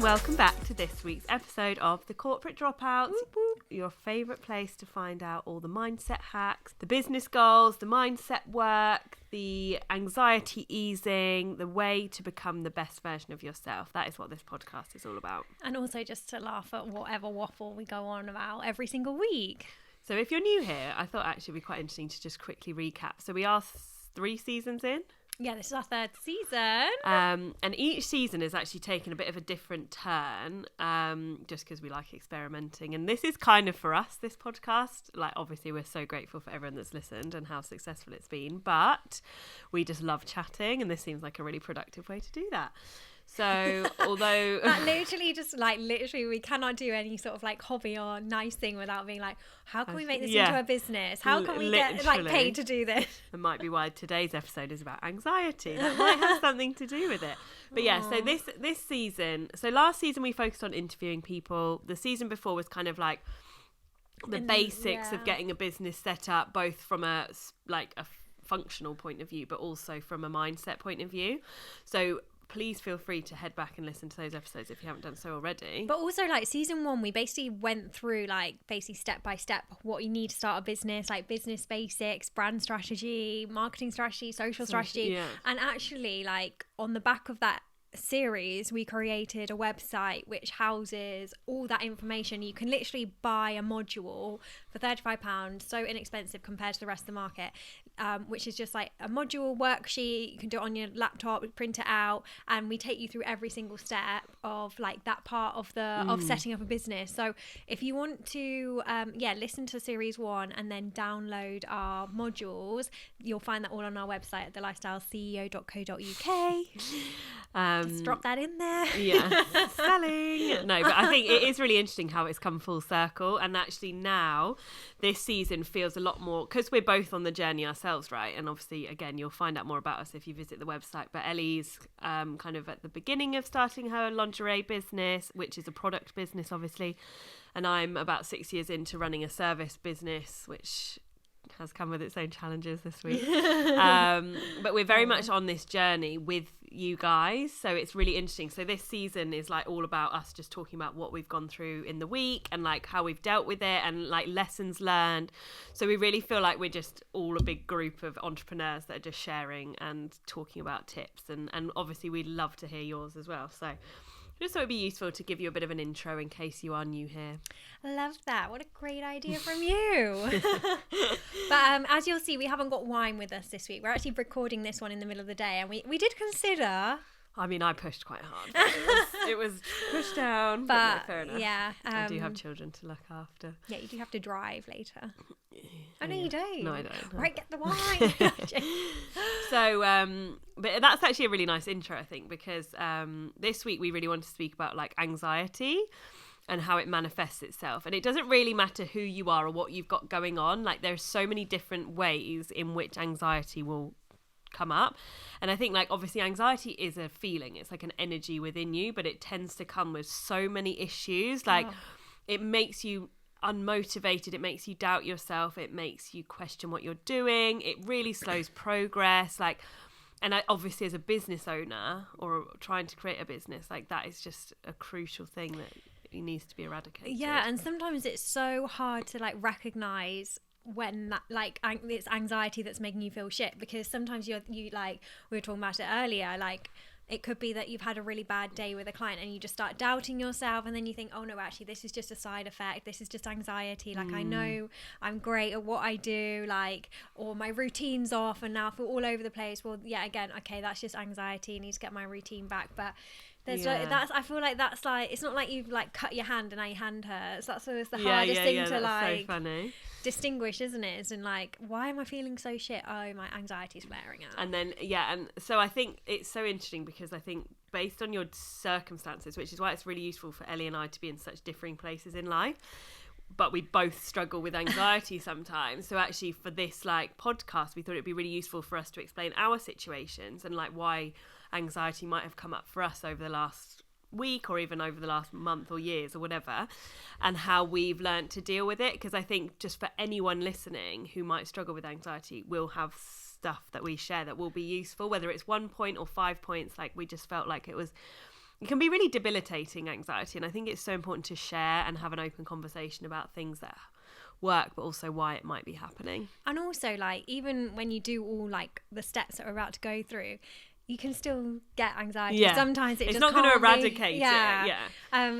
welcome back to this week's episode of the Corporate Dropouts, your favourite place to find out all the mindset hacks, the business goals, the mindset work, the anxiety easing, the way to become the best version of yourself. That is what this podcast is all about. And also just to laugh at whatever waffle we go on about every single week. So if you're new here, I thought actually it'd be quite interesting to just quickly recap. So we are 3 seasons in. Yeah, this is our 3rd season. And each season is actually taken a bit of a different turn, just because we like experimenting. And this is kind of for us, this podcast. Like, obviously, we're so grateful for everyone that's listened and how successful it's been. But we just love chatting, and this seems like a really productive way to do that. So, although... That literally, we cannot do any sort of like hobby or nice thing without being like, how can we make this into a business? How can we get like paid to do this? That might be why today's episode is about anxiety. That might have something to do with it. But yeah, so this season... So last season we focused on interviewing people. The season before was kind of like the basics of getting a business set up, both from a functional point of view, but also from a mindset point of view. So... please feel free to head back and listen to those episodes if you haven't done so already. But also, like, season 1, we basically went through, like, basically step by step what you need to start a business, like business basics, brand strategy, marketing strategy, social strategy. Yeah. And actually, like, on the back of that series, we created a website which houses all that information. You can literally buy a module for £35, so inexpensive compared to the rest of the market, which is just like a module worksheet. You can do it on your laptop, print it out, and we take you through every single step of like that part of the of setting up a business. So if you want to listen to series 1 and then download our modules, you'll find that all on our website at thelifestyleceo.co.uk. Just drop that in there. Yeah. Selling. No, but I think it is really interesting how it's come full circle. And actually now this season feels a lot more, because we're both on the journey ourselves, right? And obviously, again, you'll find out more about us if you visit the website. But Ellie's kind of at the beginning of starting her lingerie business, which is a product business, obviously. And I'm about 6 years into running a service business, which has come with its own challenges this week. But we're very much on this journey with you guys, so it's really interesting. So this season is like all about us just talking about what we've gone through in the week and like how we've dealt with it and like lessons learned. So we really feel like we're just all a big group of entrepreneurs that are just sharing and talking about tips, and obviously we'd love to hear yours as well. So just thought it'd be useful to give you a bit of an intro in case you are new here. I love that. What a great idea from you. But as you'll see, we haven't got wine with us this week. We're actually recording this one in the middle of the day, and we did consider... I mean, I pushed quite hard. It was pushed down, but no, fair enough. Yeah, I do have children to look after. Yeah, you do have to drive later. Oh, no, you don't. No, I don't. Right, get the wine. So, but that's actually a really nice intro, I think, because this week we really wanted to speak about like anxiety and how it manifests itself. And it doesn't really matter who you are or what you've got going on. Like, there's so many different ways in which anxiety will come up. And I think like obviously anxiety is a feeling, it's like an energy within you, but it tends to come with so many issues. Like it makes you unmotivated, it makes you doubt yourself, it makes you question what you're doing, it really slows progress. Like, and I obviously as a business owner or trying to create a business, like that is just a crucial thing that needs to be eradicated. Yeah, and sometimes it's so hard to like recognize when that like it's anxiety that's making you feel shit, because sometimes you like we were talking about it earlier, like it could be that you've had a really bad day with a client and you just start doubting yourself, and then you think, oh no, actually this is just a side effect, this is just anxiety, like I know I'm great at what I do, like, or my routine's off and now I feel all over the place. Well, yeah, again, okay, that's just anxiety, I need to get my routine back. But there's like, that's, I feel like that's like, it's not like you've like cut your hand and now your hand hurts. That's always the hardest thing to like distinguish, isn't it? Is in like, why am I feeling so shit? Oh, my anxiety's flaring out. And then and so I think it's so interesting because I think based on your circumstances, which is why it's really useful for Ellie and I to be in such differing places in life, but we both struggle with anxiety sometimes. So actually for this like podcast, we thought it'd be really useful for us to explain our situations and like why anxiety might have come up for us over the last week or even over the last month or years or whatever, and how we've learned to deal with it. Because I think just for anyone listening who might struggle with anxiety, we'll have stuff that we share that will be useful, whether it's 1 point or 5 points. Like we just felt like it was it can be really debilitating, anxiety, and I think it's so important to share and have an open conversation about things that work, but also why it might be happening. And also, like, even when you do all like the steps that we're about to go through, you can still get anxiety. Yeah. Sometimes it's just not going to eradicate it. Yeah.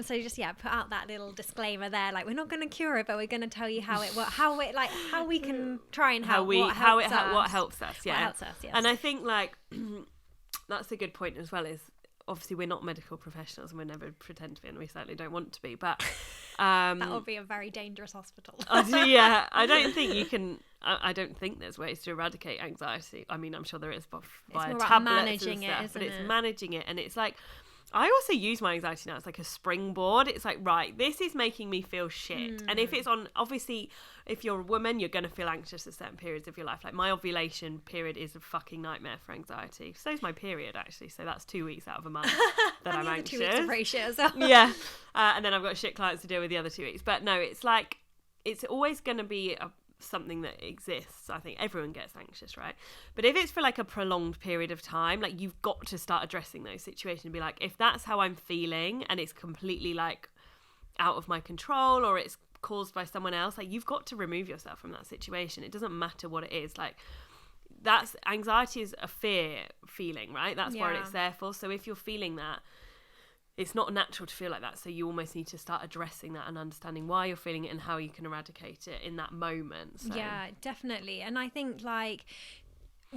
So just put out that little disclaimer there. Like, we're not going to cure it, but we're going to tell you how it works, how we can try and help. What helps us. Yeah. What helps us. Yes. And I think like that's a good point as well. Is obviously we're not medical professionals and we never pretend to be, and we certainly don't want to be. But that would be a very dangerous hospital. I don't think you can. I don't think there's ways to eradicate anxiety. I mean, I'm sure there is via tablets managing and stuff, it, but it's it? managing it, and it's like I also use my anxiety now as like a springboard. It's like, right, this is making me feel shit, and if it's on, obviously, if you're a woman, you're going to feel anxious at certain periods of your life. Like my ovulation period is a fucking nightmare for anxiety. So's my period actually. So that's 2 weeks out of a month that I'm anxious. 2 weeks of ratio as well. Yeah, and then I've got shit clients to deal with the other 2 weeks. But no, it's like it's always going to be something that exists. I think everyone gets anxious, right? But if it's for like a prolonged period of time, like you've got to start addressing those situations and be like, if that's how I'm feeling and it's completely like out of my control or it's caused by someone else, like you've got to remove yourself from that situation. It doesn't matter what it is. Like that's anxiety is a fear feeling, right? That's what it's there for. So if you're feeling that, it's not natural to feel like that, so you almost need to start addressing that and understanding why you're feeling it and how you can eradicate it in that moment. So. Yeah, definitely. And I think like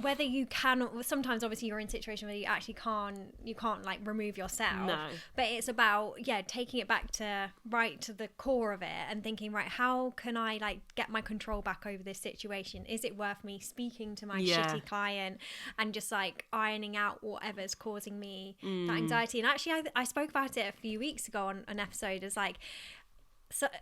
whether you can, sometimes obviously you're in a situation where you actually can't like remove yourself. No. But it's about taking it back to the core of it and thinking, right, how can I like get my control back over this situation? Is it worth me speaking to my shitty client and just like ironing out whatever's causing me that anxiety? And actually I spoke about it a few weeks ago on an episode as like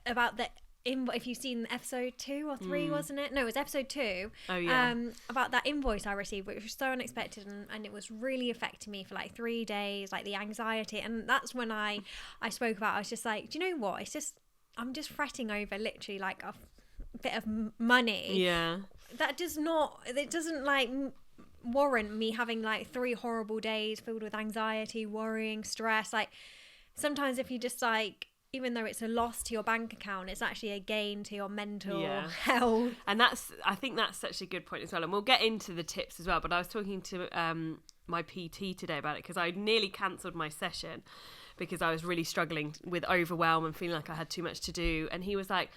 about the if you've seen episode 2 or 3, wasn't it? No, it was episode 2. Oh, yeah. About that invoice I received, which was so unexpected, and it was really affecting me for like 3 days, like the anxiety. And that's when I spoke about, I was just like, do you know what? It's just, I'm just fretting over literally like a bit of money. Yeah. It doesn't like warrant me having like 3 horrible days filled with anxiety, worrying, stress. Like sometimes if you just like, even though it's a loss to your bank account, it's actually a gain to your mental health. And I think that's such a good point as well. And we'll get into the tips as well. But I was talking to my PT today about it because I nearly cancelled my session because I was really struggling with overwhelm and feeling like I had too much to do. And he was like,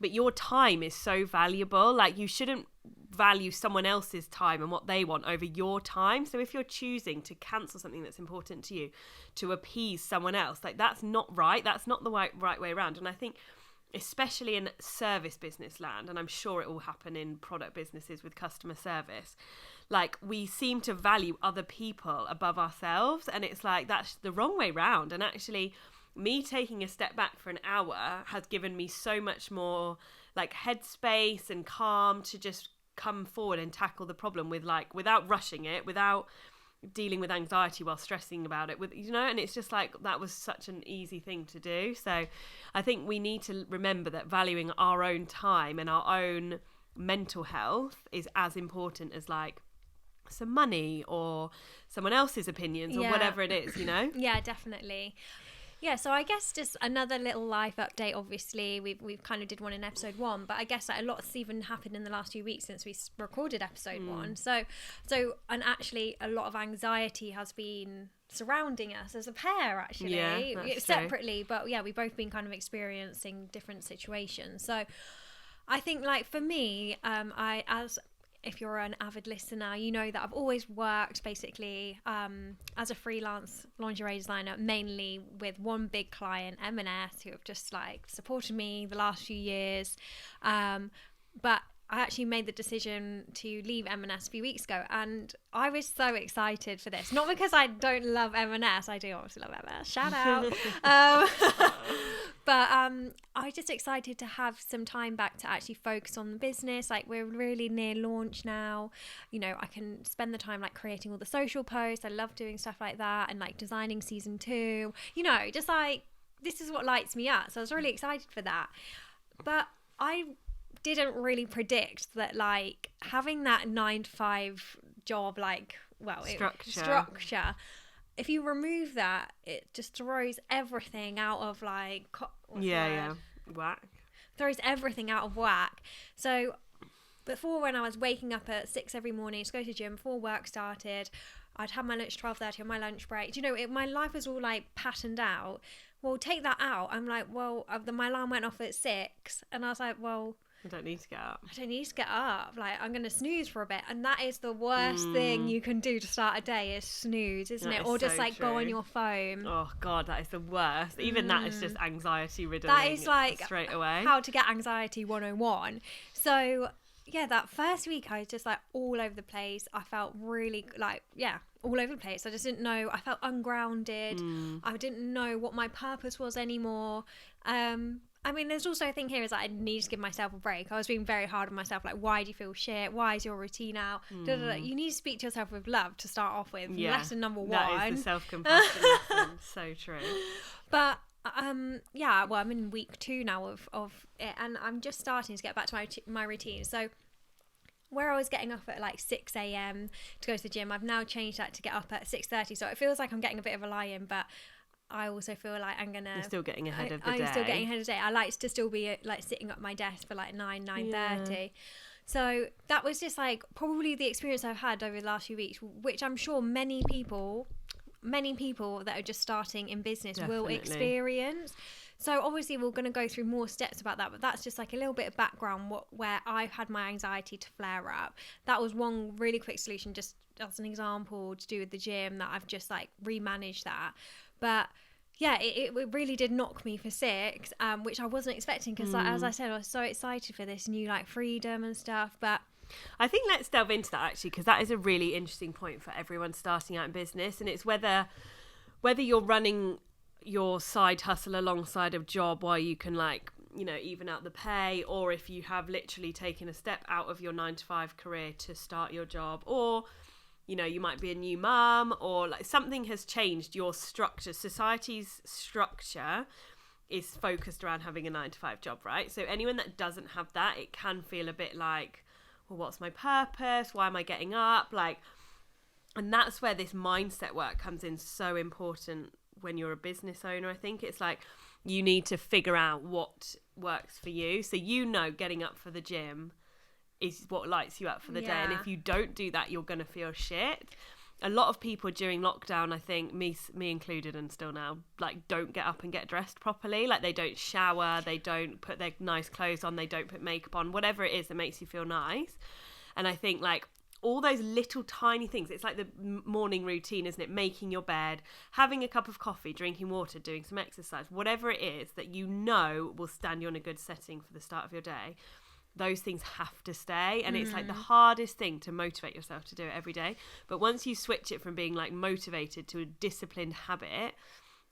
but your time is so valuable. Like you shouldn't value someone else's time and what they want over your time. So if you're choosing to cancel something that's important to you to appease someone else, like that's not right. That's not the right way around. And I think especially in service business land, and I'm sure it will happen in product businesses with customer service, like we seem to value other people above ourselves, and it's like that's the wrong way round. And actually me taking a step back for an hour has given me so much more like headspace and calm to just come forward and tackle the problem with like without rushing it, without dealing with anxiety while stressing about it, with and it's just like that was such an easy thing to do. So I think we need to remember that valuing our own time and our own mental health is as important as like some money or someone else's opinions or whatever it is, Yeah, definitely. Yeah, so I guess just another little life update. Obviously, we've kind of did one in episode 1, but I guess like a lot's even happened in the last few weeks since we recorded episode 1. So and actually a lot of anxiety has been surrounding us as a pair, actually. Yeah, that's separately, true. But yeah, we've both been kind of experiencing different situations. So I think like for me, if you're an avid listener, you know that I've always worked basically as a freelance lingerie designer, mainly with one big client, M&S, who have just like supported me the last few years. But I actually made the decision to leave M&S a few weeks ago, and I was so excited for this. Not because I don't love M&S, I do obviously love M&S, shout out. But I was just excited to have some time back to actually focus on the business. Like we're really near launch now. I can spend the time like creating all the social posts. I love doing stuff like that and like designing season 2. Just like this is what lights me up. So I was really excited for that. But I didn't really predict that like having that 9 to 5 job, like structure if you remove that, it just throws everything out of like whack. Throws everything out of whack. So before, when I was waking up at 6 every morning to go to the gym before work started, I'd have my lunch 12:30 on my lunch break. My life was all like patterned out. Well, take that out. I'm like, well, my alarm went off at 6, and I was like, well, I don't need to get up. Like, I'm going to snooze for a bit. And that is the worst thing you can do to start a day, is snooze, isn't it? Or just like go on your phone. Oh God, that is the worst. Even that is just anxiety ridden. That is like straight away. How to get anxiety 101. So yeah, that first week I was just like all over the place. I felt really all over the place. I just didn't know. I felt ungrounded. I didn't know what my purpose was anymore. There's also a thing here is that I need to give myself a break. I was being very hard on myself. Like, why do you feel shit? Why is your routine out? You need to speak to yourself with love to start off with. Yeah, lesson number 1. That is the self-compassion lesson. So true. But I'm in week 2 now of it, and I'm just starting to get back to my routine. So where I was getting up at like 6 a.m. to go to the gym, I've now changed that to get up at 6:30. So it feels like I'm getting a bit of a lie-in, but I also feel like You're still getting ahead of the day. I'm still getting ahead of the day. I like to still be like sitting at my desk for like 9:30. Yeah. So that was just like probably the experience I've had over the last few weeks, which I'm sure many people that are just starting in business will experience. So obviously we're going to go through more steps about that, but that's just like a little bit of background where I've had my anxiety to flare up. That was one really quick solution, just as an example, to do with the gym, that I've just like remanaged that. But yeah, it really did knock me for 6, which I wasn't expecting, because like, as I said, I was so excited for this new like freedom and stuff. But I think let's delve into that actually, because that is a really interesting point for everyone starting out in business, and it's whether you're running your side hustle alongside a job while you can even out the pay, or if you have literally taken a step out of your 9-to-5 career to start your job, or you might be a new mum, or like something has changed your structure. Society's structure is focused around having a 9-to-5 job, right? So anyone that doesn't have that, it can feel a bit like, well, what's my purpose? Why am I getting up? And that's where this mindset work comes in so important when you're a business owner. I think it's like you need to figure out what works for you. So getting up for the gym is what lights you up for the day, and if you don't do that, you're gonna feel shit. A lot of people during lockdown, I think me included, and still now, like, don't get up and get dressed properly. Like, they don't shower, they don't put their nice clothes on, they don't put makeup on, whatever it is that makes you feel nice. And I think like all those little tiny things, it's like the morning routine, isn't it? Making your bed, having a cup of coffee, drinking water, doing some exercise, whatever it is that will stand you on a good setting for the start of your day. Those things have to stay, and it's like the hardest thing to motivate yourself to do it every day. But once you switch it from being like motivated to a disciplined habit,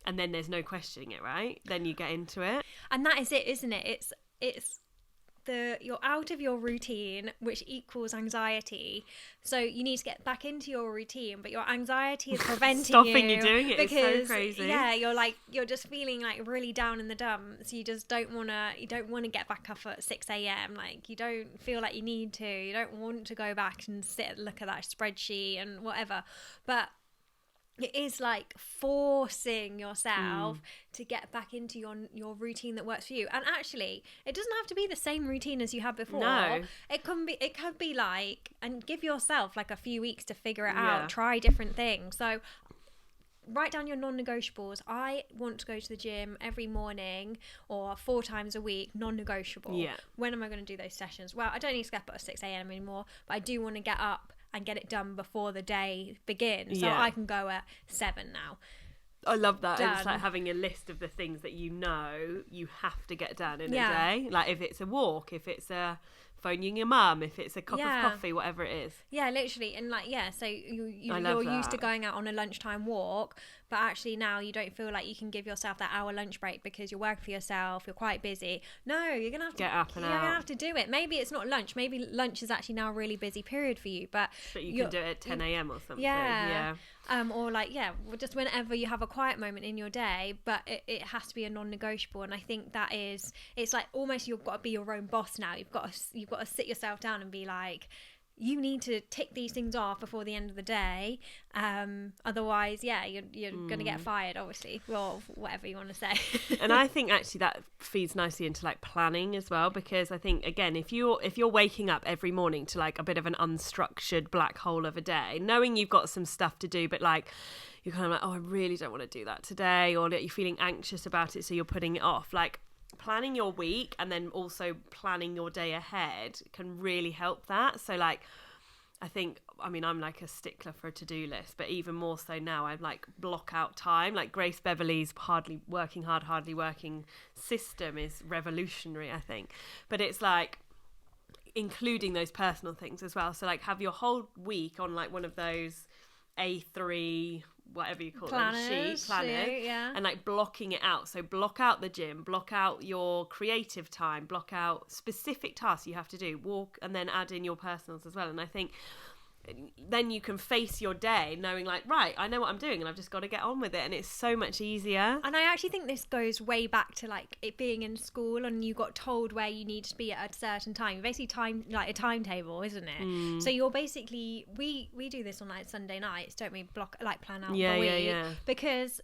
and then there's no questioning it, right? Then you get into it. And that is it, isn't it? It's you're out of your routine, which equals anxiety. So you need to get back into your routine, but your anxiety is preventing stopping you doing it. Because, it's so crazy. Yeah, you're just feeling like really down in the dumps. You just don't want to get back up at 6 a.m. Like, you don't feel like you need to. You don't want to go back and look at that spreadsheet and whatever. But it is like forcing yourself to get back into your routine that works for you. And actually, it doesn't have to be the same routine as you had before. No. It could be like, and give yourself like a few weeks to figure it out, try different things. So write down your non-negotiables. I want to go to the gym every morning or 4 times a week, non-negotiable. Yeah. When am I going to do those sessions? Well, I don't need to get up at 6 a.m. anymore, but I do want to get up and get it done before the day begins. So I can go at 7 now. I love that. It's like having a list of the things that you have to get done in a day. Like, if it's a walk, if it's a phoning your mum, if it's a cup of coffee, whatever it is. Yeah, literally. And like, so you're used to going out on a lunchtime walk, but actually now you don't feel like you can give yourself that hour lunch break because you're working for yourself, you're quite busy. No, you're gonna have to get up and you're gonna have to do it. Maybe it's not lunch, maybe lunch is actually now a really busy period for you, but you can do it at 10 a.m. or something. Or like just whenever you have a quiet moment in your day, but it has to be a non-negotiable. And I think it's like almost you've got to be your own boss now. You've got to sit yourself down and be like, you need to tick these things off before the end of the day. Otherwise, you're going to get fired, obviously, or whatever you want to say. And I think actually that feeds nicely into like planning as well, because I think, again, if you're waking up every morning to like a bit of an unstructured black hole of a day, knowing you've got some stuff to do, but like you're kind of like, oh, I really don't want to do that today, or that you're feeling anxious about it, so you're putting it off. Like, planning your week and then also planning your day ahead can really help that. So like, I think, I mean, I'm like a stickler for a to-do list, but even more so now, I like block out time. Like Grace Beverley's hardly working system is revolutionary, I think. But it's like including those personal things as well. So like have your whole week on like one of those A3, whatever you call them, sheet planner, and like blocking it out. So block out the gym, block out your creative time, block out specific tasks you have to do, walk, and then add in your personals as well. And I think then you can face your day knowing like, right, I know what I'm doing and I've just got to get on with it, and it's so much easier. And I actually think this goes way back to like it being in school and you got told where you need to be at a certain time. Basically time, like a timetable, isn't it? So you're basically, we do this on like Sunday nights, don't we? Plan out the week, because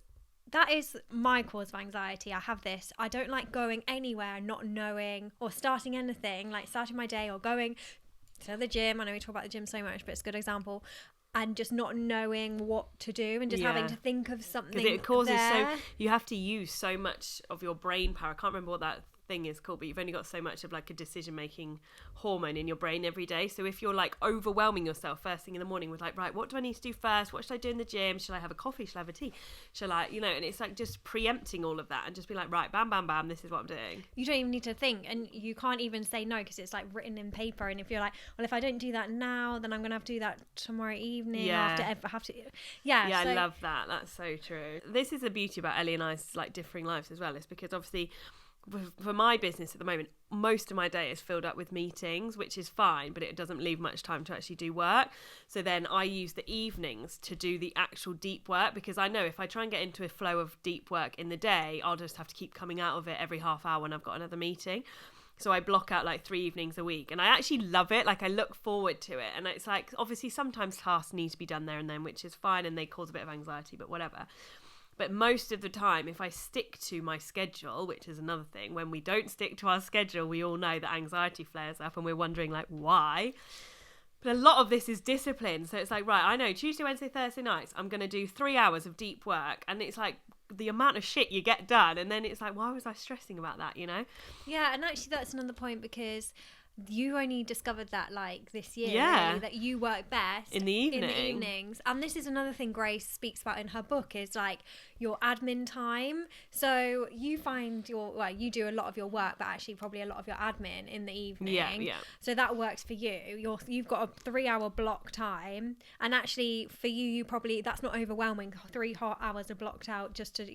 that is my cause of anxiety. I have this. I don't like going anywhere not knowing, or starting anything, like starting my day or going to the gym. I know we talk about the gym so much, but it's a good example. And just not knowing what to do and just having to think of something. Because it causes you have to use so much of your brain power. I can't remember what that thing is called, but you've only got so much of like a decision making hormone in your brain every day. So if you're like overwhelming yourself first thing in the morning with like, right, what do I need to do first? What should I do in the gym? Should I have a coffee? Should I have a tea? Shall I, and it's like just preempting all of that and just be like, right, bam, bam, bam, this is what I'm doing. You don't even need to think, and you can't even say no because it's like written in paper. And if you're like, well, if I don't do that now, then I'm gonna have to do that tomorrow evening after I have to. I love that. That's so true. This is the beauty about Ellie and I's like differing lives as well. It's because obviously for my business at the moment, most of my day is filled up with meetings, which is fine, but it doesn't leave much time to actually do work. So then I use the evenings to do the actual deep work, because I know if I try and get into a flow of deep work in the day, I'll just have to keep coming out of it every half hour when I've got another meeting. So I block out like 3 evenings a week, and I actually love it. Like I look forward to it. And it's like, obviously sometimes tasks need to be done there and then, which is fine, and they cause a bit of anxiety, but whatever. But most of the time, if I stick to my schedule, which is another thing, when we don't stick to our schedule, we all know that anxiety flares up and we're wondering like, why? But a lot of this is discipline. So it's like, right, I know Tuesday, Wednesday, Thursday nights, I'm going to do 3 hours of deep work. And it's like the amount of shit you get done. And then it's like, why was I stressing about that, Yeah, and actually that's another point, because you only discovered that like this year, really, that you work best in the evenings. And this is another thing Grace speaks about in her book, is like your admin time. So you find you do a lot of your work, but actually probably a lot of your admin in the evening. So that works for you. You've got a 3 hour block time, and actually for you probably that's not overwhelming. 3 hot hours are blocked out just to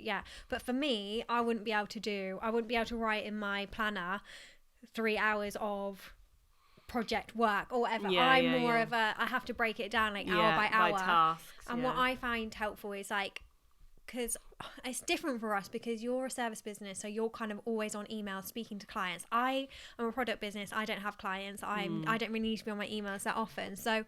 but for me, I wouldn't be able to write in my planner 3 hours of project work or whatever. I'm more of a, I have to break it down like hour by hour. Tasks, and what I find helpful is like, because it's different for us because you're a service business, so you're kind of always on email speaking to clients. I am a product business. I don't have clients. I don't really need to be on my emails that often. So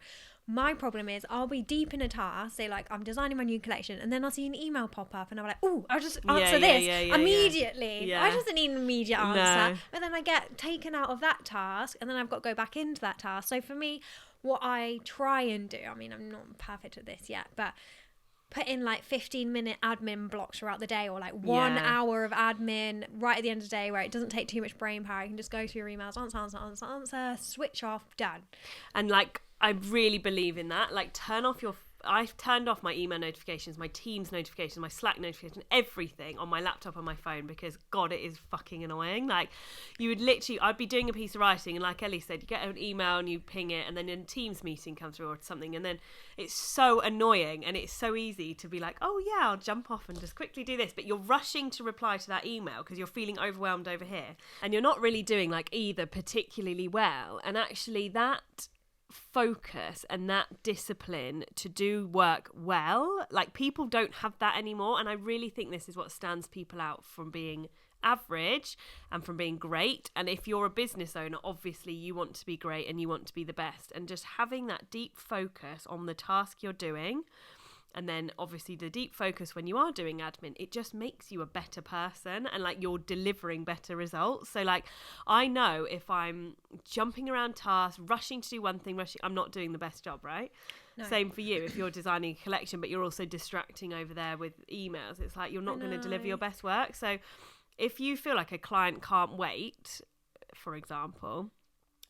my problem is I'll be deep in a task, say like I'm designing my new collection, and then I'll see an email pop up and I'm like, oh, I'll just answer this immediately. I just need an immediate answer. But then I get taken out of that task and then I've got to go back into that task. So for me, what I try and do, I mean, I'm not perfect at this yet, but put in like 15-minute admin blocks throughout the day, or like 1 hour of admin right at the end of the day where it doesn't take too much brain power. You can just go through your emails, answer, switch off, done. And like, I really believe in that. Like, I've turned off my email notifications, my Teams notifications, my Slack notifications, everything on my laptop and my phone, because God, it is fucking annoying. Like, you would literally, I'd be doing a piece of writing, and like Ellie said, you get an email and you ping it, and then a Teams meeting comes through or something, and then it's so annoying, and it's so easy to be like, oh yeah, I'll jump off and just quickly do this, but you're rushing to reply to that email because you're feeling overwhelmed over here, and you're not really doing like either particularly well. And actually that focus and that discipline to do work well, like people don't have that anymore, and I really think this is what stands people out from being average and from being great. And if you're a business owner, obviously you want to be great and you want to be the best, and just having that deep focus on the task you're doing. And then obviously the deep focus when you are doing admin, it just makes you a better person, and like you're delivering better results. So like I know if I'm jumping around tasks, rushing to do one thing, I'm not doing the best job, right? No. Same for you. If you're designing a collection but you're also distracting over there with emails, it's like you're not going to deliver your best work. So if you feel like a client can't wait, for example,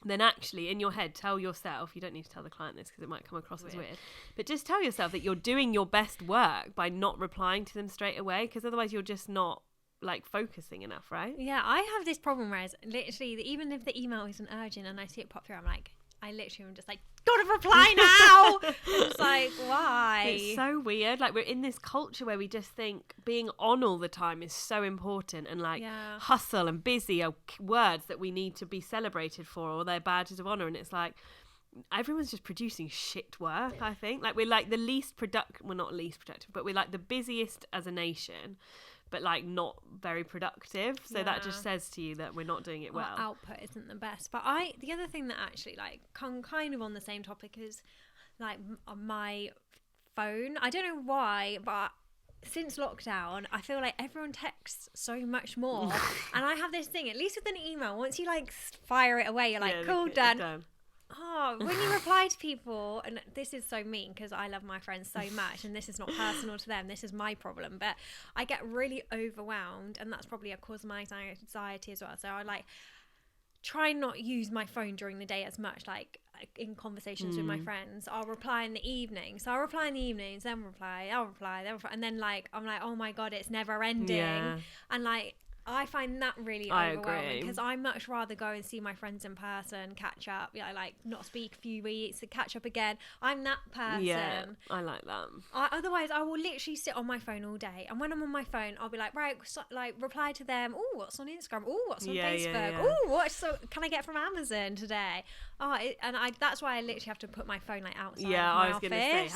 then actually in your head tell yourself, you don't need to tell the client this because it might come across as weird, but just tell yourself that you're doing your best work by not replying to them straight away, because otherwise you're just not like focusing enough, right? Yeah, I have this problem where literally even if the email isn't urgent and I see it pop through, I'm like, I literally am just like, gotta reply now. It's like, why? It's so weird. Like we're in this culture where we just think being on all the time is so important, and like hustle and busy are words that we need to be celebrated for, or they're badges of honor. And it's like everyone's just producing shit work. I think like we're like the least productive. Well, not least productive, but we're like the busiest as a nation, but like not very productive. So that just says to you that we're not doing it well. Our output isn't the best. But the other thing that actually like kind of on the same topic is like on my phone. I don't know why, but since lockdown, I feel like everyone texts so much more. And I have this thing, at least with an email, once you like fire it away, you're like, cool, done. Oh, when you reply to people, and this is so mean because I love my friends so much, and this is not personal to them, this is my problem, but I get really overwhelmed, and that's probably a cause of my anxiety as well. So I like try not use my phone during the day as much, like in conversations with my friends. I'll reply in the evening, so I'll reply in the evenings, then I'll reply, and then like I'm like, oh my god, it's never ending. And like I find that really overwhelming because I much rather go and see my friends in person, catch up, like not speak a few weeks, and catch up again. I'm that person. Yeah, I like that. Otherwise, I will literally sit on my phone all day, and when I'm on my phone, I'll be like, right, so, like reply to them. Oh, what's on Instagram? Oh, what's on Facebook? Oh, what can I get from Amazon today? That's why I literally have to put my phone like outside. Yeah, of my I was going to say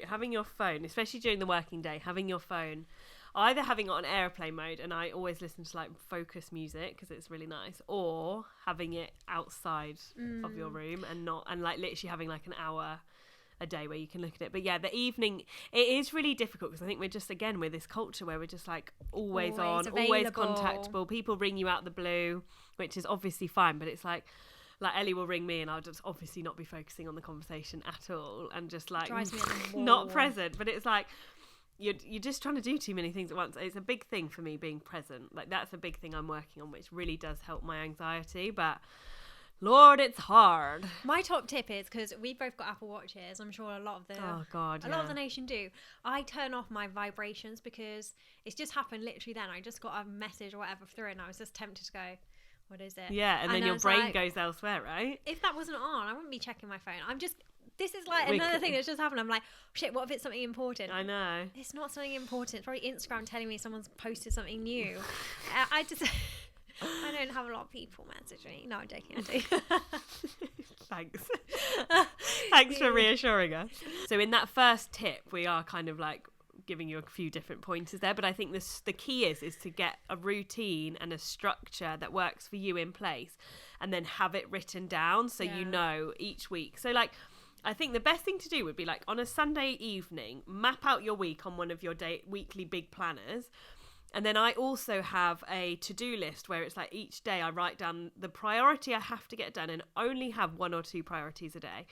having your phone, especially during the working day, having your phone. Either having it on airplane mode, and I always listen to like focus music because it's really nice, or having it outside of your room and like literally having like an hour a day where you can look at it. But yeah, the evening, it is really difficult because I think we're just, again, we're this culture where we're just like always on, available. Always contactable. People ring you out the blue, which is obviously fine, but it's like Ellie will ring me and I'll just obviously not be focusing on the conversation at all and just like not present. But it's like you're just trying to do too many things at once. It's a big thing for me, being present. Like that's a big thing I'm working on, which really does help my anxiety. But Lord, it's hard. My top tip is, because we both got Apple Watches, I'm sure a lot of the nation do. I turn off my vibrations because it's just happened literally then. I just got a message or whatever through and I was just tempted to go, what is it? Yeah, and then your brain goes elsewhere, right? If that wasn't on, I wouldn't be checking my phone. This is like another thing that's just happened. I'm like, shit, what if it's something important? I know. It's not something important. It's probably Instagram telling me someone's posted something new. I don't have a lot of people message me. No, I'm joking, I do. Thanks. Thanks for reassuring us. So in that first tip, we are kind of like giving you a few different pointers there, but I think the key is to get a routine and a structure that works for you in place, and then have it written down so you know each week. So like, I think the best thing to do would be like on a Sunday evening, map out your week on one of your weekly big planners. And then I also have a to-do list where it's like each day I write down the priority I have to get done and only have 1 or 2 priorities a day.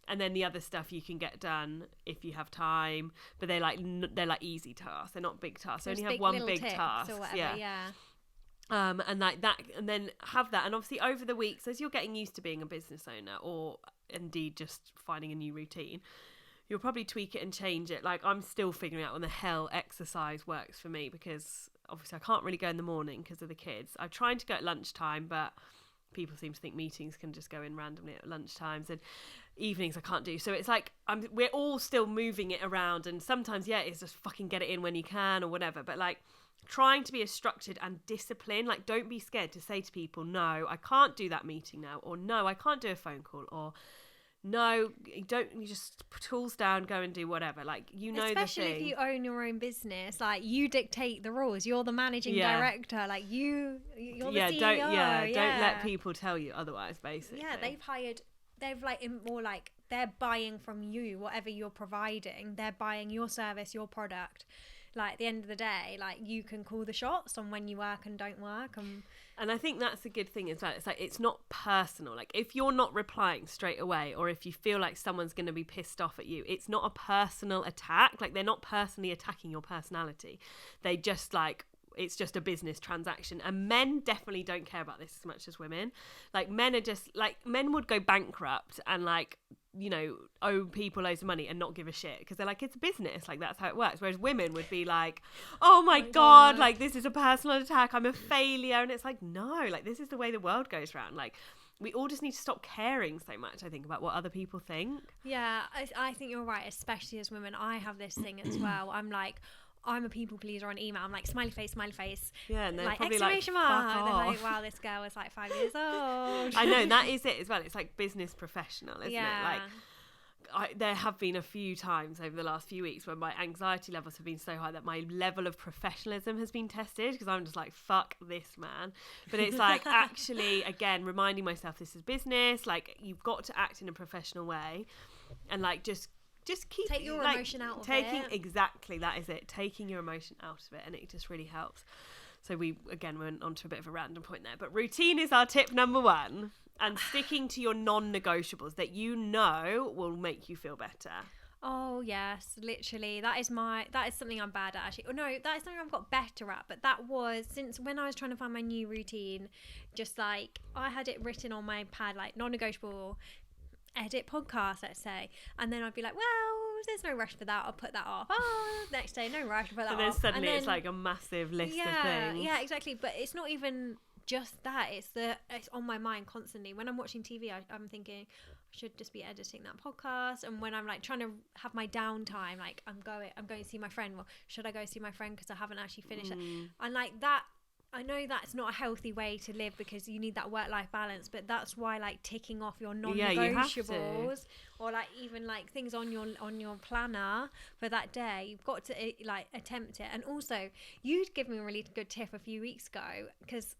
And then the other stuff you can get done if you have time, but they're like easy tasks. They're not big tasks. So only have one big task. Or whatever, yeah. And like that, and then have that. And obviously over the weeks, as you're getting used to being a business owner, or indeed just finding a new routine, you'll probably tweak it and change it. Like I'm still figuring out when the hell exercise works for me, because obviously I can't really go in the morning because of the kids. I'm trying to go at lunchtime, but people seem to think meetings can just go in randomly at lunchtimes, and evenings I can't do. So it's like we're all still moving it around, and sometimes it's just fucking get it in when you can or whatever. But like trying to be as structured and disciplined. Like don't be scared to say to people, no, I can't do that meeting now, or no, I can't do a phone call, or no, you just tools down, go and do whatever. Like, you know, especially if you own your own business, like, you dictate the rules. You're the managing director. Like, you're the CEO. Don't let people tell you otherwise, basically. Yeah, they've more like, they're buying from you, whatever you're providing. They're buying your service, your product. Like, at the end of the day, like, you can call the shots on when you work and don't work. And I think that's a good thing as well. It's like, it's not personal. Like, if you're not replying straight away, or if you feel like someone's going to be pissed off at you, it's not a personal attack. Like, they're not personally attacking your personality. They just, like, it's just a business transaction. And men definitely don't care about this as much as women. Like, men are just, like, men would go bankrupt and, like, you know, owe people loads of money and not give a shit, because they're like, it's a business, like, that's how it works. Whereas women would be like, oh my god, like, this is a personal attack, I'm a failure. And it's like, no, like, this is the way the world goes round. Like, we all just need to stop caring so much, I think, about what other people think. Yeah, I think you're right, especially as women. I have this thing as well. I'm a people pleaser on email. I'm like, smiley face. Yeah, and they're like, probably exclamation like, mark. fuck And they're off. like, wow, this girl was like 5 years old. I know, that is it as well. It's like business professional, isn't it? Yeah. Like, there have been a few times over the last few weeks where my anxiety levels have been so high that my level of professionalism has been tested, because I'm just like, fuck this, man. But it's like, actually, again, reminding myself this is business. Like, you've got to act in a professional way, and like, just keep take your emotion out of it. Exactly, that is it. Taking your emotion out of it, and it just really helps. So we, again, went on to a bit of a random point there, but routine is our tip number 1, and sticking to your non-negotiables that you know will make you feel better. Oh yes, literally. That is something I'm bad at, actually. Oh no, that is something I've got better at. But that was since when I was trying to find my new routine. Just like, I had it written on my pad, like, non-negotiable, edit podcast, let's say, and then I'd be like, well, there's no rush for that, I'll put that off. Next day, no rush, I'll put that and then off. Suddenly it's like a massive list of things. Yeah, exactly. But it's not even just that, it's on my mind constantly. When I'm watching TV, I'm thinking, I should just be editing that podcast. And when I'm like trying to have my downtime, like, I'm going to see my friend, well, should I go see my friend because I haven't actually finished it? And like that, I know that's not a healthy way to live, because you need that work-life balance, but that's why, like, ticking off your non-negotiables, or like even like things on your planner for that day, you've got to like attempt it. And also, you'd give me a really good tip a few weeks ago, because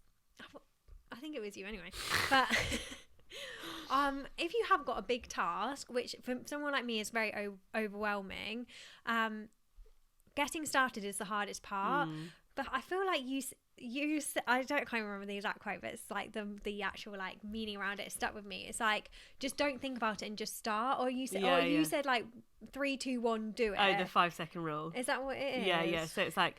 I think it was you anyway, but if you have got a big task, which for someone like me is very overwhelming, getting started is the hardest part. But I feel like you I can't remember the exact quote, but it's like the actual like meaning around it stuck with me. It's like, just don't think about it and just start. Or you said, you said like 3, 2, 1, do it. Oh, the 5-second rule. Is that what it is? Yeah. So it's like,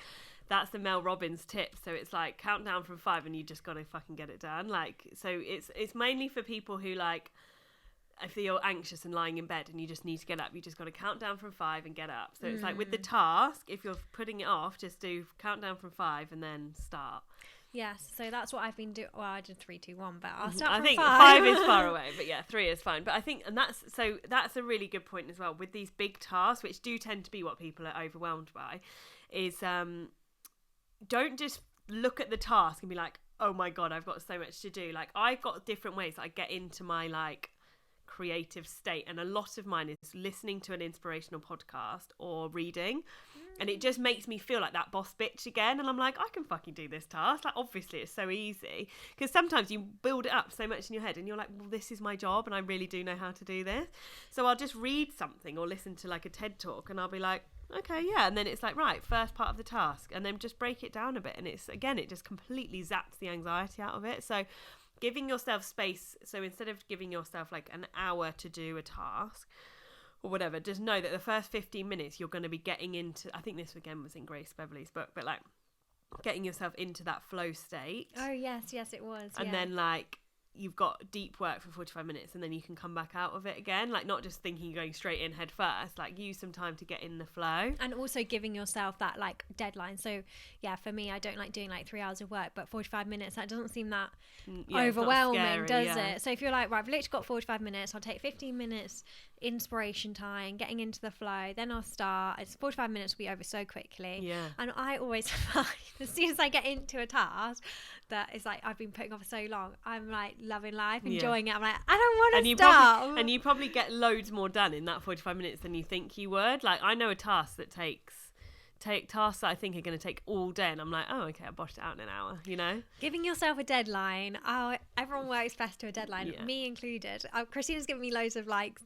that's the Mel Robbins tip. So it's like, count down from 5 and you just got to fucking get it done. Like, so it's mainly for people who, like, if you're anxious and lying in bed and you just need to get up, you just got to count down from 5 and get up. So it's like, with the task, if you're putting it off, just do count down from 5 and then start. Yes, so that's what I've been doing. Well, I did 3, 2, 1, but I'll start from 5. I think 5 is far away, but yeah, 3 is fine. But I think, and that's a really good point as well with these big tasks, which do tend to be what people are overwhelmed by, is don't just look at the task and be like, oh my god, I've got so much to do. Like, I've got different ways that I get into my like creative state, and a lot of mine is listening to an inspirational podcast or reading, and it just makes me feel like that boss bitch again, and I'm like, I can fucking do this task. Like, obviously it's so easy, because sometimes you build it up so much in your head and you're like, well, this is my job and I really do know how to do this. So I'll just read something or listen to like a TED talk and I'll be like, okay, yeah. And then it's like, right, first part of the task, and then just break it down a bit, and it's, again, it just completely zaps the anxiety out of it. So giving yourself space. So instead of giving yourself like an hour to do a task or whatever, just know that the first 15 minutes you're going to be getting into, I think this again was in Grace Beverley's book, but like getting yourself into that flow state. Oh yes, it was. And then like you've got deep work for 45 minutes and then you can come back out of it again, like not just thinking you're going straight in head first, like use some time to get in the flow, and also giving yourself that like deadline. So yeah, for me, I don't like doing like 3 hours of work, but 45 minutes, that doesn't seem that overwhelming, scary, does it? So if you're like, right, I've literally got 45 minutes, I'll take 15 minutes inspiration time, getting into the flow, then I'll start. It's 45 minutes will be over so quickly. And I always find as soon as I get into a task, that is like I've been putting off for so long. I'm like loving life, enjoying it. I'm like, I don't want to stop. And you probably get loads more done in that 45 minutes than you think you would. Like, I know a task that tasks that I think are going to take all day, and I'm like, oh, okay, I boshed it out in an hour, you know? Giving yourself a deadline. Oh, everyone works best to a deadline, me included. Christina's given me loads of like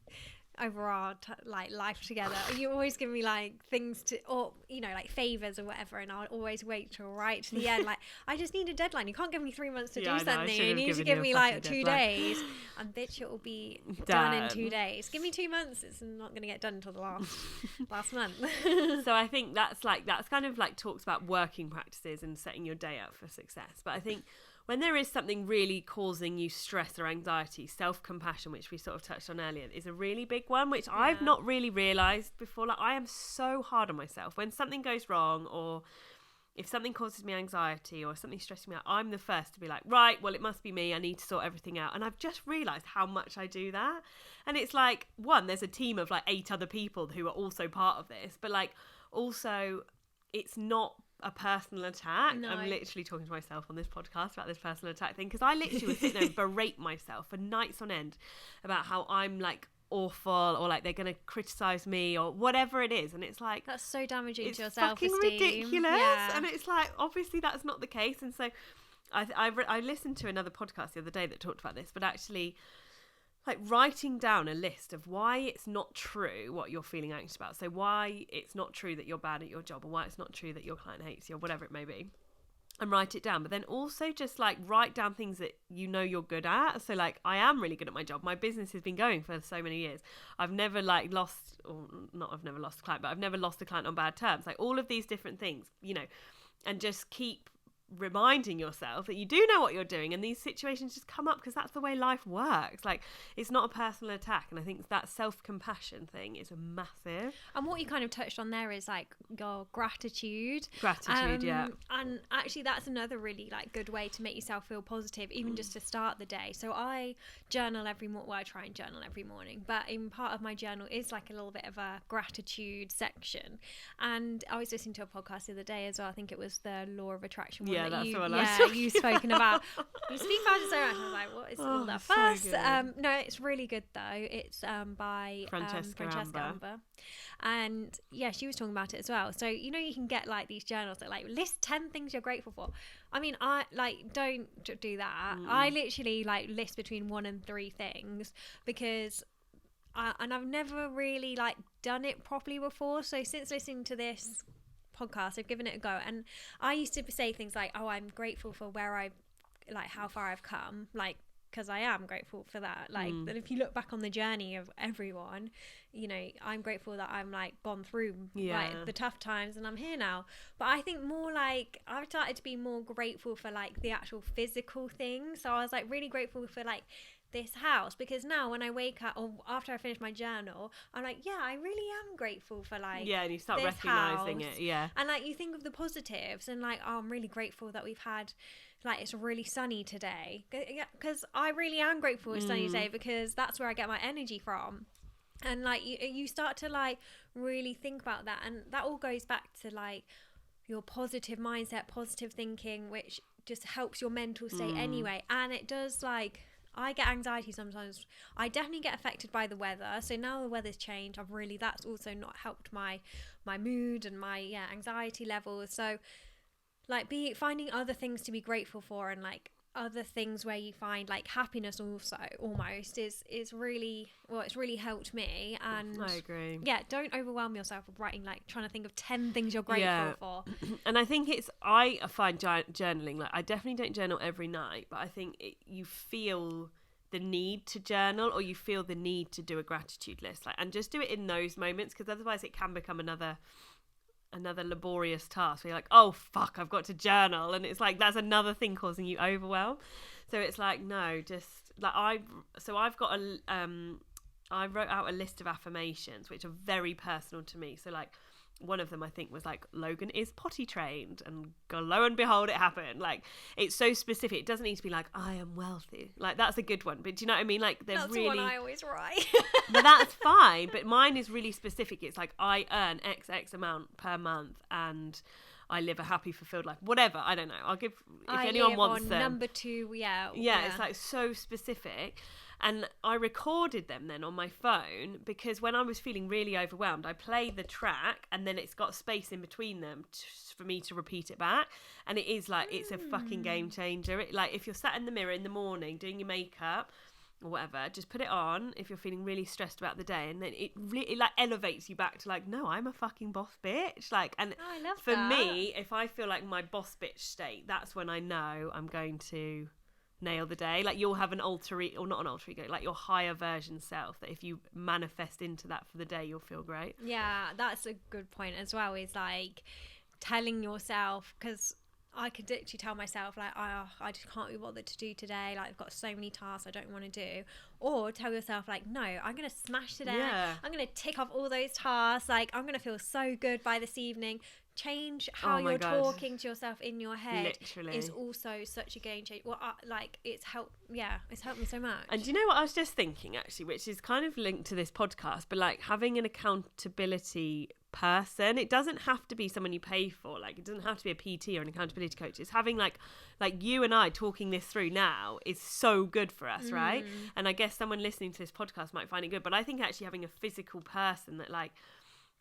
over our life together. You always give me like things to, or you know, like favors or whatever, and I'll always wait till right to the end. Like, I just need a deadline. You can't give me 3 months to do something. You need to give me like 2 days, and bitch, it will be done in 2 days. Give me 2 months. It's not going to get done until the last month. So I think that's kind of like talks about working practices and setting your day up for success. But I think when there is something really causing you stress or anxiety, self-compassion, which we sort of touched on earlier, is a really big one, which I've not really realised before. Like, I am so hard on myself. When something goes wrong, or if something causes me anxiety or something stressing me out, I'm the first to be like, right, well, it must be me. I need to sort everything out. And I've just realised how much I do that. And it's like, one, there's a team of like 8 other people who are also part of this. But like, also, it's not a personal attack. No. I'm literally talking to myself on this podcast about this personal attack thing, because I literally would sit there and berate myself for nights on end about how I'm like awful, or like they're going to criticize me or whatever it is, and it's like, that's so damaging to your self-esteem. It's fucking ridiculous. And it's like, obviously that's not the case. And so I listened to another podcast the other day that talked about this, but actually like writing down a list of why it's not true what you're feeling anxious about. So why it's not true that you're bad at your job, or why it's not true that your client hates you, or whatever it may be, and write it down. But then also just like write down things that you know you're good at. So like, I am really good at my job. My business has been going for so many years. I've never like lost, or not I've never lost a client, but I've never lost a client on bad terms. Like, all of these different things, you know, and just keep reminding yourself that you do know what you're doing, and these situations just come up because that's the way life works. Like, it's not a personal attack, and I think that self-compassion thing is massive. And what you kind of touched on there is like your gratitude, and actually that's another really like good way to make yourself feel positive, even just to start the day. So I journal every morning. Well, I try and journal every morning, but in part of my journal is like a little bit of a gratitude section. And I was listening to a podcast the other day as well. I think it was the Law of Attraction one. You've spoken about. You speak about it so much. I was like, what is all that fuss? No, it's really good though. It's by Francesca Amber. And yeah, she was talking about it as well. So, you know, you can get like these journals that like list 10 things you're grateful for. I mean, I like, don't do that. I literally like list between 1 and 3 things, because and I've never really like done it properly before. So since listening to this podcast, I've given it a go. And I used to say things like, oh, I'm grateful for how far I've come, like, because I am grateful for that. Like, that if you look back on the journey of everyone, you know, I'm grateful that I'm like gone through like the tough times and I'm here now. But I think more like I've started to be more grateful for like the actual physical things. So I was like really grateful for like this house, because now when I wake up or after I finish my journal, I'm like, yeah, I really am grateful for like, and you start recognizing it, and like you think of the positives and like, oh, I'm really grateful that we've had like, it's really sunny today, because I really am grateful it's sunny today, because that's where I get my energy from. And like you start to like really think about that, and that all goes back to like your positive mindset, positive thinking, which just helps your mental state anyway. And it does, like, I get anxiety sometimes. I definitely get affected by the weather. So now the weather's changed, that's also not helped my mood and my anxiety levels. So like finding other things to be grateful for, and like other things where you find like happiness also almost is really, well, it's really helped me. And I agree. Yeah, don't overwhelm yourself with writing, like trying to think of 10 things you're grateful for. And I think I find journaling, like, I definitely don't journal every night, but I think you feel the need to journal, or you feel the need to do a gratitude list, like, and just do it in those moments, because otherwise it can become another laborious task where you're like, oh fuck, I've got to journal, and it's like that's another thing causing you overwhelm. So it's like, no, just like I've got I wrote out a list of affirmations which are very personal to me. So like one of them I think was like, Logan is potty trained, and lo and behold, it happened. Like, it's so specific. It doesn't need to be like, I am wealthy. Like, that's a good one, but do you know what I mean? Like, that's really... the one I always write. But that's fine. But mine is really specific. It's like, I earn X amount per month, and I live a happy, fulfilled life, whatever. I don't know. I'll give, if anyone wants them. Number 2, yeah. It's like so specific. And I recorded them then on my phone, because when I was feeling really overwhelmed, I played the track and then it's got space in between them for me to repeat it back. And it is like, it's a fucking game changer. Like if you're sat in the mirror in the morning doing your makeup or whatever, just put it on if you're feeling really stressed about the day, and then it really like elevates you back to like, no, I'm a fucking boss bitch. Like, and I love for that. me, if I feel like my boss bitch state, that's when I know I'm going to nail the day. Like you'll have an alter ego, or not an alter ego, like your higher version self, that if you manifest into that for the day, you'll feel great. Yeah, that's a good point as well, is like telling yourself, because I could literally tell myself like, oh, I just can't be bothered to do today, like I've got so many tasks I don't want to do. Or tell yourself like, no, I'm gonna smash today, I'm gonna tick off all those tasks, like I'm gonna feel so good by this evening. Change how you're talking to yourself in your head. Literally is also such a game changer. Well, like it's helped me so much. And do you know what I was just thinking actually, which is kind of linked to this podcast, but like having an accountability person, it doesn't have to be someone you pay for, like it doesn't have to be a PT or an accountability coach. It's having like you and I talking this through now is so good for us, right? And I guess someone listening to this podcast might find it good, but I think actually having a physical person that like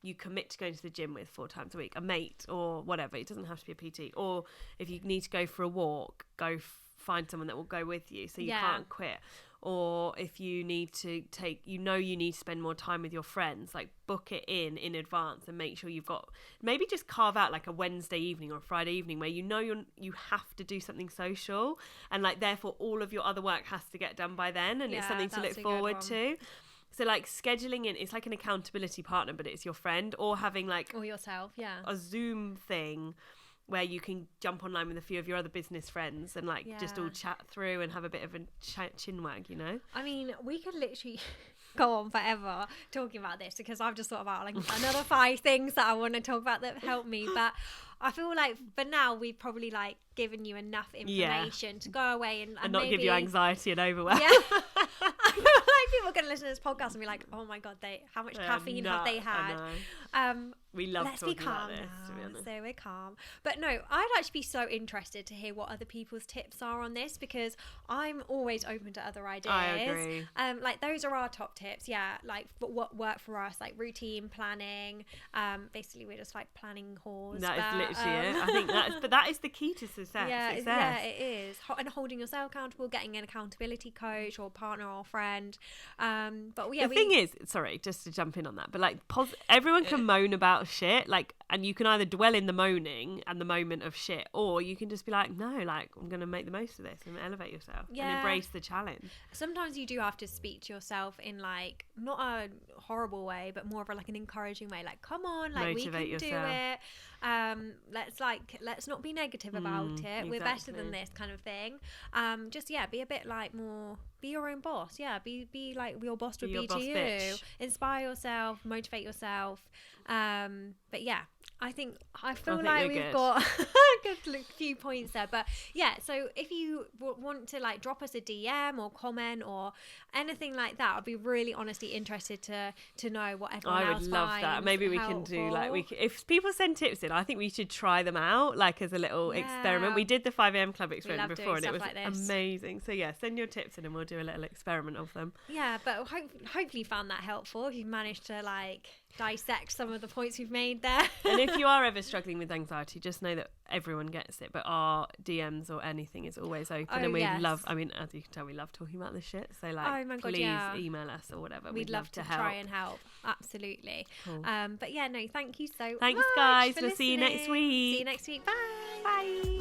you commit to going to the gym with 4 times a week, a mate or whatever, it doesn't have to be a PT, or if you need to go for a walk, go find someone that will go with you so you can't quit. Or if you need to you need to spend more time with your friends, like book it in advance and make sure you've got, maybe just carve out like a Wednesday evening or a Friday evening where you have to do something social, and like therefore all of your other work has to get done by then, and it's something to look forward to. So like scheduling in, it's like an accountability partner, but it's your friend, or having like, or yourself, a Zoom thing where you can jump online with a few of your other business friends and like just all chat through and have a bit of a chin wag, you know? I mean, we could literally go on forever talking about this, because I've just thought about like another 5 things that I want to talk about that help me, but I feel like for now we've probably like given you enough information to go away and not maybe give you anxiety and overwhelm. I feel like people are going to listen to this podcast and be like, oh my god, how much caffeine have they had? We love let's talking be calm about this, now, to be honest. so we're calm. But no, I'd actually be so interested to hear what other people's tips are on this, because I'm always open to other ideas. I agree. Like those are our top tips, like what work for us, like routine planning. Basically we're just like planning whores. That is literally it. I think that is the key to success. Yeah, it is. And holding yourself accountable, getting an accountability coach or partner or friend. But yeah, the thing is, sorry, just to jump in on that, but like everyone can moan about shit, like, and you can either dwell in the moaning and the moment of shit, or you can just be like, no, like I'm gonna make the most of this and elevate yourself and embrace the challenge. Sometimes you do have to speak to yourself in like not a horrible way, but more of like an encouraging way, like come on, like motivate we can yourself. Do it. Let's not be negative about it. Exactly. We're better than this kind of thing. Just be a bit like more, be your own boss. Be like your boss would be to you. Bitch. Inspire yourself, motivate yourself. But yeah, I feel like we've got a good few points there. But yeah, so if you want to like drop us a DM or comment or anything like that, I'd be really honestly interested to know what everyone else finds. I would love that. Maybe we can do like, if people send tips in, I think we should try them out like as a little experiment. We did the 5am club experiment before and it was amazing. So yeah, send your tips in and we'll do a little experiment of them. Yeah, but hopefully you found that helpful if you've managed to like dissect some of the points we've made there. And if you are ever struggling with anxiety, just know that everyone gets it, but our DMs or anything is always open. And we love, I mean, as you can tell, we love talking about this shit, so like please email us or whatever. We'd love to try and help. Absolutely. Cool. But yeah, no, thank you so much. Thanks guys, we'll see you next week. See you next week. Bye.